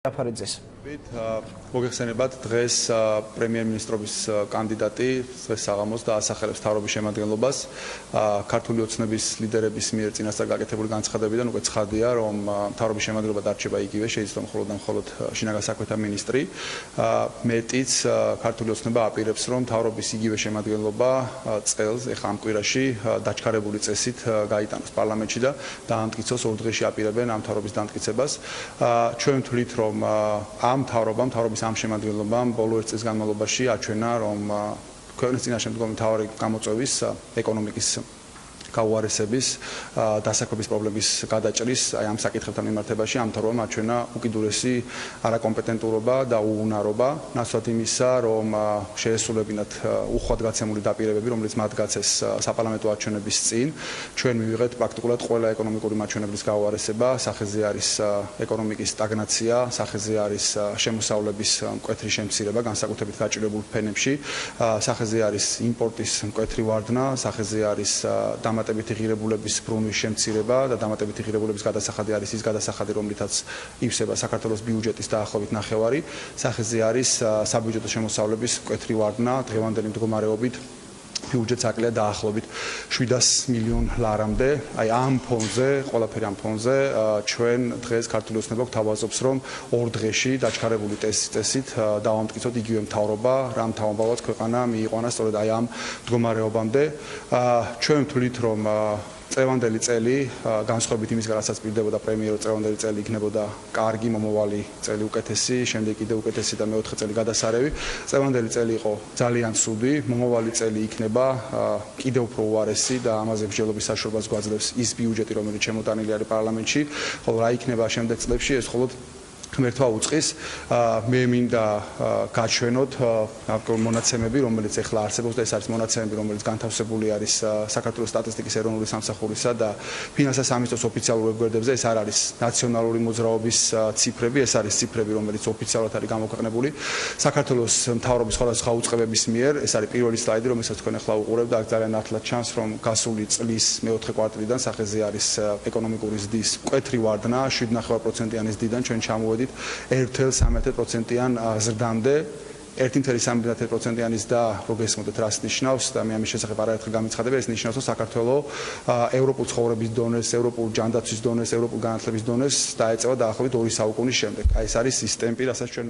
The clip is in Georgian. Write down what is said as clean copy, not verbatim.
Საფარიძეს. მოგეხსენებათ დღეს პრემიერ-მინისტრობის კანდიდატი დღეს საღამოს დაასახელებს მთავრობის შემადგენლობას. ქართული ოცნების ლიდერების მიერ წინასწარ გაკეთებული განცხადებიდან უკვე ცხადია, რომ მთავრობის შემადგენლობა დარჩება იგივე, შეიძლება მხოლოდ და მხოლოდ შინაგან საქმეთა მინისტრი. მეტიც ქართული ოცნება აპირებს, რომ მთავრობის იგივე შემადგენლობა წელს, ეხლა ამ კვირაში დაჩქარებული წესით გაიტანოს პარლამენტში და დაამტკიცოს 2 დღეში აპირებენ ამ მთავრობის დამტკიცებას. ჩვენ ვთვლით, რომ ამ მთავრობის ამ შემადგენლობამ ბოლო 1 წლის განმავლობაში აჩვენა, რომ ქვეყნის წინაშე მდგომი მთავარი გამოწვევის ეკონომიკის გაუარესების დასაქმების პრობლემის გადაჭრის აი ამ საკითხებთან მიმართებაში ამ მთავრობამ აჩვენა უკიდურესი არაკომპეტენტურობა და უუნარობა ნაცვლად იმისა, რომ შეესრულებინათ უხვადგაცემული დაპირებები, რომელიც მათ გაცეს საპარლამენტო არჩევნების წინ. ჩვენ მივიღეთ პრაქტიკულად ყველა ეკონომიკური მაჩვენებლის გაუარესება, სახეზე არის ეკონომიკის სტაგნაცია, სახეზე არის შემოსავლების მკვეთრი შემცირება, განსაკუთრებით გაჭირებულ ფენებში, სახეზე არის იმპორტის მკვეთრი ვარდნა, სახეზე არის დამატებითი ღირებულების ბრუნვის შემცირება და დამატებითი ღირებულების გადასახადი არის ის გადასახადი, რომლითაც ივსება საქართველოს ბიუჯეტის დაახლოებით 9/2. სახეზე არის საბიუჯეტო შემოსავლების მკვეთრი ვარდნა, დღევანდელი მდგომარეობით ბიუჯეტს აკლია დაახლოებით 700 მილიონ ლარამდე. აი ამ ფონზე, ყველაფერი ამ ფონზე ჩვენ დღეს ქართული ოცნება გვთავაზობს, რომ 2 დღეში დაჩქარებული წესით დავამტკიცოთ იგივე მთავრობა, რა მთავრობაც ქვეყანა მიიყვანა სწორედ აი ამ მდგომარეობამდე. ჩვენ ვთვლით, რომ წლევანდელი წელი განსხვავებით იმისგან, რასაც პირდებოდა პრემიერო, წლევანდელი წელი იქნებოდა კარგი, მომავალი წელი უკეთესი, შემდეგ კიდევ უკეთესი და მეოთხე წელი გადასარევი. წლევანდელი წელი იყო ძალიან ცუდი, მომავალი წელი იქნება კიდევ უფრო უარესი და ამაზე მსჯელობის საშუალებას გვაძლევს ის ბიუჯეტი, რომელიც შემოტანილი არის პარლამენტში, ხოლო რა იქნება შემდეგ წლებში, ეს მხოლოდ ღმერთმა უწყის. მე მინდა გაჩვენოთ მონაცემები, რომელიც ახლა არსებობს და ეს არის მონაცემები, რომელიც განთავსებული არის საქართველოს სტატისტიკის ეროვნული სამსახურისა და ფინანსთა სამინისტროს ოფიციალურ ვებგვერდებზე. ეს არ არის ნაციონალური მოძრაობის ციფრები, ეს არის ციფრები, რომელიც ოფიციალურად არის გამოქვეყნებული საქართველოს მთავრობის სხვადასხვა უწყებების მიერ. ეს არის პირველი სლაიდი, რომელსაც თქვენ ახლა უყურებთ და აქ ძალიან ნათლად ჩანს, რომ გასული წლის მეოთხე კვარტალიდან სახეზე არის ეკონომიკური ზრდის მკვეთრი ვარდნა 7.9%-იანი ზრდიდან ჩვენ ჩამოვედით 1.3%-იან ზრდამდე. 1.3%-იანი ზრდა, რო გესმოდეთ, რას ნიშნავს და მე ამის შესახებ არაერთხელ გამიცხადებ, ეს ნიშნავს, რომ საქართველო ევროპულ ცხოვრების დონეს, ევროპულ ჯანდაცვის დონეს, ევროპულ განათლების დონეს დაეწევა დაახლოებით 2 საუკუნის შემდეგ. აი ეს არის ის ტემპი, რასაც ჩვენ